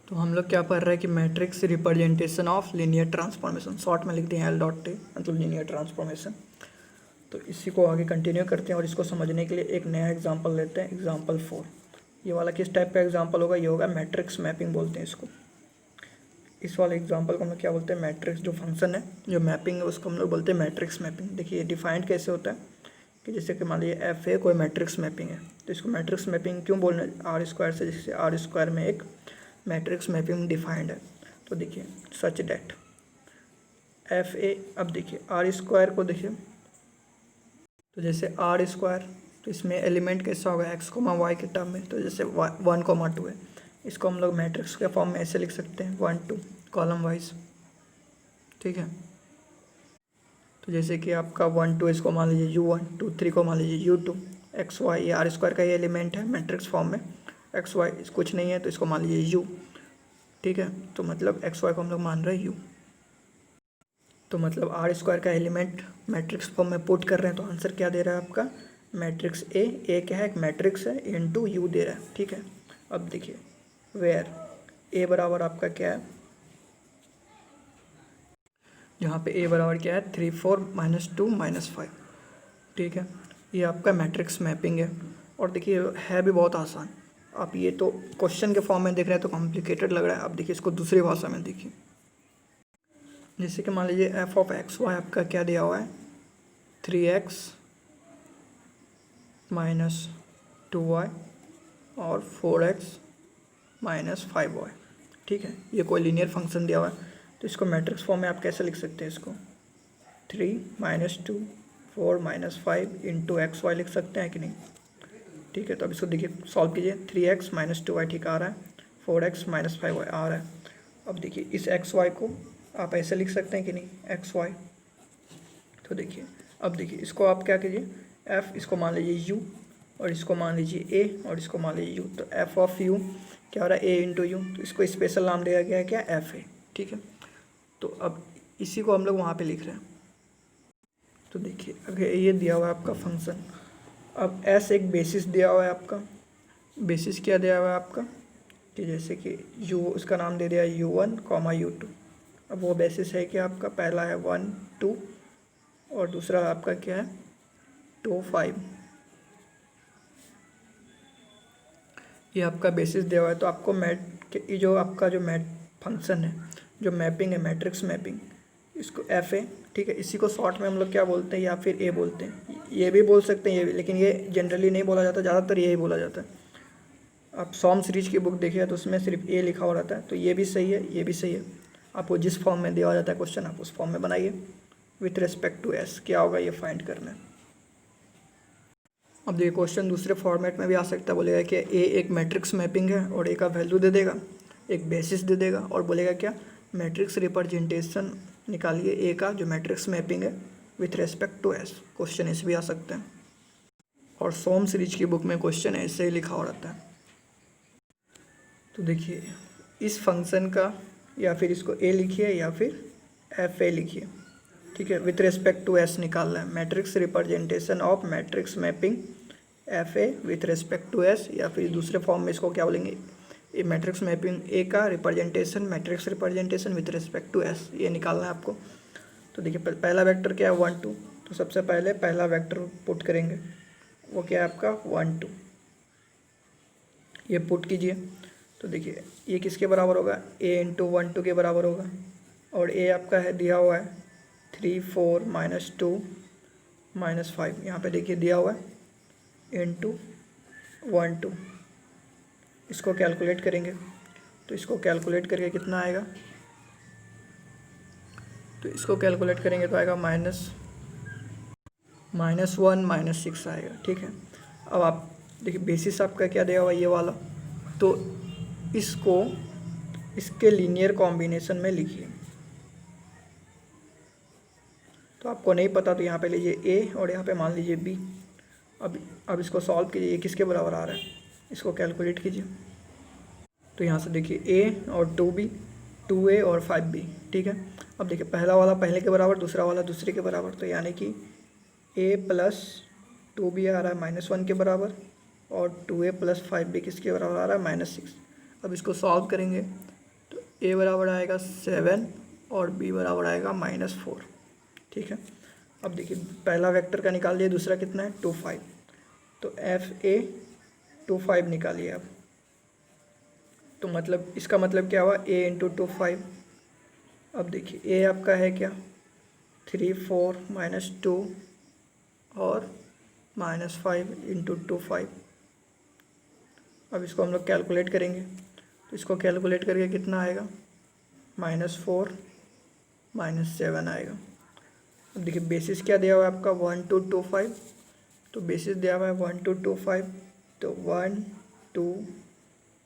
तो हम लोग क्या पढ़ रहे हैं कि matrix representation of linear transformation, short में लिख दिए एल डॉट टी, मतलब लीनियर ट्रांसफॉर्मेशन। तो इसी को आगे कंटिन्यू करते हैं और इसको समझने के लिए एक नया एग्जांपल लेते हैं, एग्जांपल 4। ये वाला किस टाइप का एग्जांपल होगा? ये होगा मैट्रिक्स मैपिंग बोलते हैं इसको। इस वाले एग्जांपल को हम लोग क्या बोलते हैं? मैट्रिक्स जो फंक्शन है, जो मैपिंग है, उसको हम लोग बोलते हैं मैट्रिक्स मैपिंग। देखिए डिफाइंड कैसे होता है कि जैसे कि मान लीजिए एफ ए कोई मैट्रिक्स मैपिंग है, तो इसको मैट्रिक्स मैपिंग क्यों बोलना? आर स्क्वायर से, जैसे आर स्क्वायर में एक मैट्रिक्स मैपिंग डिफाइंड है। तो देखिए सच डैट एफ ए, अब देखिए आर स्क्वायर को देखिए, तो जैसे आर स्क्वायर, तो इसमें एलिमेंट कैसा होगा? एक्स कोमा वाई के टर्म में। तो जैसे 1,2 है, इसको हम लोग मैट्रिक्स के फॉर्म में ऐसे लिख सकते हैं 1 2 कॉलम वाइज, ठीक है। तो जैसे कि आपका 1 2, इसको मान लीजिए U1, 2 3 को मान लीजिए U2, एक्स वाई, ये आर स्क्वायर का ये एलिमेंट है मैट्रिक्स फॉर्म में। एक्स वाई कुछ नहीं है तो इसको मान लीजिए U, ठीक है। तो मतलब एक्स वाई को हम लोग मान रहे हैं U। तो मतलब आर स्क्वायर का एलिमेंट मैट्रिक्स फॉर्म में पुट कर रहे हैं, तो आंसर क्या दे रहा है आपका? मैट्रिक्स ए क्या है? एक मैट्रिक्स है, इनटू U दे रहा है, ठीक है। अब देखिए वेयर ए बराबर आपका क्या है? यहाँ पे ए बराबर क्या है? 3 4 -2 -5, ठीक है। ये आपका मैट्रिक्स मैपिंग है। और देखिए है भी बहुत आसान। आप ये तो क्वेश्चन के फॉर्म में देख रहे हैं तो कॉम्प्लिकेटेड लग रहा है। अब देखिए इसको दूसरी भाषा में देखिए, जैसे कि मान लीजिए एफ ऑफ एक्स वाई आपका क्या दिया हुआ है? 3x - 2y और 4x - 5y, ठीक है। ये कोई लीनियर फंक्शन दिया हुआ है, तो इसको मैट्रिक्स फॉर्म में आप कैसे लिख सकते हैं? इसको 3 - 2 4 - 5 इंटू एक्स वाई लिख सकते हैं कि नहीं? ठीक है। तो अब इसको देखिए सॉल्व कीजिए। 3x - 2y ठीक आ रहा है, 4x - 5y आ रहा है। अब देखिए इस एक्स वाई को आप ऐसे लिख सकते हैं कि नहीं? X Y. तो देखिए अब देखिए इसको आप क्या कीजिए? f, इसको मान लीजिए u, और इसको मान लीजिए a, और इसको मान लीजिए u। तो f ऑफ u क्या हो रहा है? a into you. तो इसको स्पेशल नाम दिया गया है क्या? f है, ठीक है। तो अब इसी को हम लोग वहाँ पे लिख रहे हैं। तो देखिए अगर ये दिया हुआ है आपका फंक्शन, अब s एक बेसिस दिया हुआ है आपका। बेसिस क्या दिया हुआ है आपका? कि जैसे कि u, उसका नाम दे दिया u1, u2। अब वो बेसिस है कि आपका पहला है 1 2 और दूसरा आपका क्या है? 2 5। ये आपका बेसिस दिया हुआ है। तो आपको ये जो आपका जो फंक्शन है, जो मैपिंग है, मैट्रिक्स मैपिंग, इसको एफ है, ठीक है। इसी को शॉर्ट में हम लोग क्या बोलते हैं? या फिर ए बोलते हैं। ये भी बोल सकते हैं ये भी, लेकिन ये जनरली नहीं बोला जाता, ज़्यादातर यही बोला जाता है। आप सॉम सीरीज की बुक देखिए तो उसमें सिर्फ ए लिखा हुआ रहता है। तो ये भी सही है, ये भी सही है। आपको जिस फॉर्म में दिया जाता है क्वेश्चन, आप उस फॉर्म में बनाइए। विथ रिस्पेक्ट टू एस क्या होगा ये फाइंड करना है। अब देखिए क्वेश्चन दूसरे फॉर्मेट में भी आ सकता है। बोलेगा कि ए एक मैट्रिक्स मैपिंग है और ए का वैल्यू दे देगा, एक बेसिस दे देगा, और बोलेगा क्या? मैट्रिक्स रिप्रेजेंटेशन निकालिए ए का जो मैट्रिक्स मैपिंग है with respect to S. Question ऐसे भी आ सकते हैं, और सोम सीरीज की बुक में क्वेश्चन ऐसे ही लिखा हो रहता है। तो देखिए इस फंक्शन का या फिर इसको ए लिखिए या फिर एफ ए लिखिए, ठीक है। विथ रिस्पेक्ट टू एस निकालना है। Matrix representation of matrix mapping F A with respect to S, या फिर दूसरे फॉर्म में इसको क्या बोलेंगे? ये मैट्रिक्स मैपिंग ए का representation, matrix representation with respect to S, ये निकालना है आपको। तो देखिए पहला वेक्टर क्या है? 1 2। तो सबसे पहले पहला वेक्टर पुट करेंगे, वो क्या है आपका? 1 2। ये पुट कीजिए। तो देखिए ये किसके बराबर होगा? a इंटू 1 2 के बराबर होगा। और a आपका है दिया हुआ है 3 4 -2 -5, यहाँ पे देखिए दिया हुआ है इंटू 1 2। इसको कैलकुलेट करेंगे, तो इसको कैलकुलेट करके कितना आएगा? तो इसको कैलकुलेट करेंगे तो आएगा -1 -6 आएगा, ठीक है। अब आप देखिए बेसिस आपका क्या दिया हुआ ये वाला, तो इसको इसके लीनियर कॉम्बिनेशन में लिखिए। तो आपको नहीं पता तो यहाँ पे लीजिए a और यहाँ पे मान लीजिए b। अब इसको सॉल्व कीजिए, ये किसके बराबर आ रहा है? इसको कैलकुलेट कीजिए। तो यहाँ से देखिए a और 2b, 2a और 5b, ठीक है। अब देखिए पहला वाला पहले के बराबर, दूसरा वाला दूसरे के बराबर, तो यानी कि a प्लस 2b आ रहा है -1 के बराबर, और 2a प्लस 5b किसके बराबर आ रहा है? -6। अब इसको सॉल्व करेंगे ए बराबर आएगा 7 और बी बराबर आएगा -4। ठीक है, अब देखिए पहला वेक्टर का निकाल लिया, दूसरा कितना है 2 5, तो एफ ए 2 5 निकालिए आप। तो मतलब इसका मतलब क्या हुआ, ए इंटू 2 5। अब देखिए ए आपका है क्या 3 4 -2 और -5 इंटू 2 5। अब इसको हम लोग कैलकुलेट करेंगे, तो इसको कैलकुलेट करके कितना आएगा -4 -7 आएगा। अब देखिए बेसिस क्या दिया हुआ है आपका 1 2 2 5, तो बेसिस दिया हुआ है 1 2 2 5, तो 1 2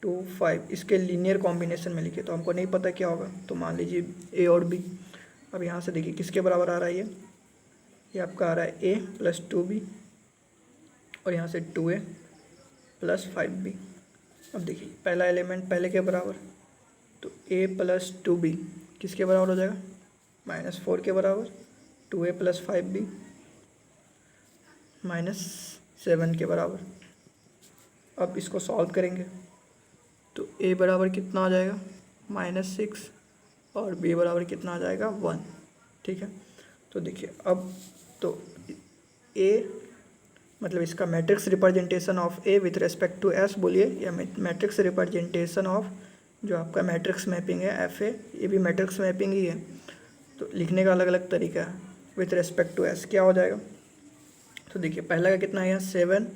2 5 इसके लीनियर कॉम्बिनेशन में लिखे, तो हमको नहीं पता क्या होगा, तो मान लीजिए ए और बी। अब यहाँ से देखिए किसके बराबर आ रहा है ये आपका आ रहा है a + 2b और यहाँ से 2a + 5b। अब देखिए पहला एलिमेंट पहले के बराबर, तो a + 2b किसके बराबर हो जाएगा -4 के बराबर, 2a + 5b -7 के बराबर। अब इसको सॉल्व करेंगे तो a बराबर कितना आ जाएगा -6 और b बराबर कितना आ जाएगा 1। ठीक है, तो देखिए अब तो a मतलब इसका matrix representation of a with respect to s बोलिए, या मैट्रिक्स रिप्रेजेंटेशन ऑफ जो आपका मैट्रिक्स मैपिंग है एफ ए, ये भी मैट्रिक्स मैपिंग ही है, तो लिखने का अलग अलग तरीका है। विथ रेस्पेक्ट टू s क्या हो जाएगा, तो देखिए पहला का कितना है यहाँ 7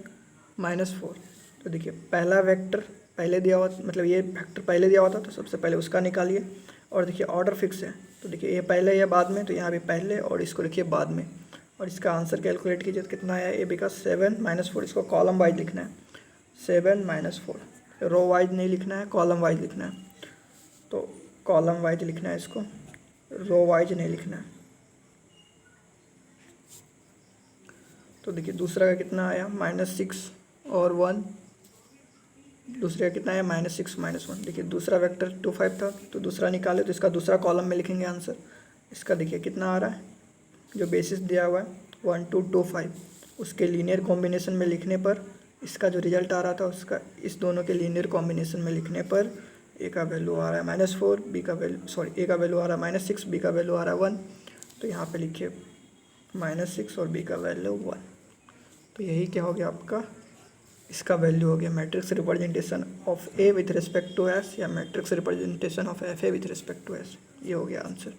-4, तो देखिए पहला वेक्टर पहले दिया हुआ, मतलब ये वेक्टर पहले दिया हुआ था तो सबसे पहले उसका निकालिए। और देखिए ऑर्डर फिक्स है, तो देखिए ये पहले या बाद में, तो यहाँ भी पहले और इसको लिखिए बाद में, और इसका आंसर कैलकुलेट कीजिए तो कितना आया ए बी का 7 -4। इसको कॉलम वाइज लिखना है, 7 -4, रो वाइज नहीं लिखना है, कॉलम वाइज लिखना है। तो कॉलम वाइज लिखना है इसको, रो वाइज नहीं लिखना है। तो देखिए दूसरा का कितना आया -6 और 1, दूसरे का कितना है -6 -1। देखिए दूसरा वेक्टर 2 5 था, तो दूसरा निकाले तो इसका दूसरा कॉलम में लिखेंगे आंसर। इसका देखिए कितना आ रहा है, जो बेसिस दिया हुआ है 1 2 2 5, उसके लीनियर कॉम्बिनेशन में लिखने पर इसका जो रिजल्ट आ रहा था उसका इस दोनों के लीनियर कॉम्बिनेशन में लिखने पर ए का वैल्यू आ रहा है -4, बी का वैल्यू ए का वैल्यू आ रहा है -6, बी का वैल्यू आ रहा है 1। तो यहाँ पे लिखिए -6 और बी का वैल्यू 1। तो यही क्या हो गया आपका, इसका वैल्यू हो गया matrix representation of A with respect to S, या matrix representation of F A with respect to S. ये हो गया आंसर।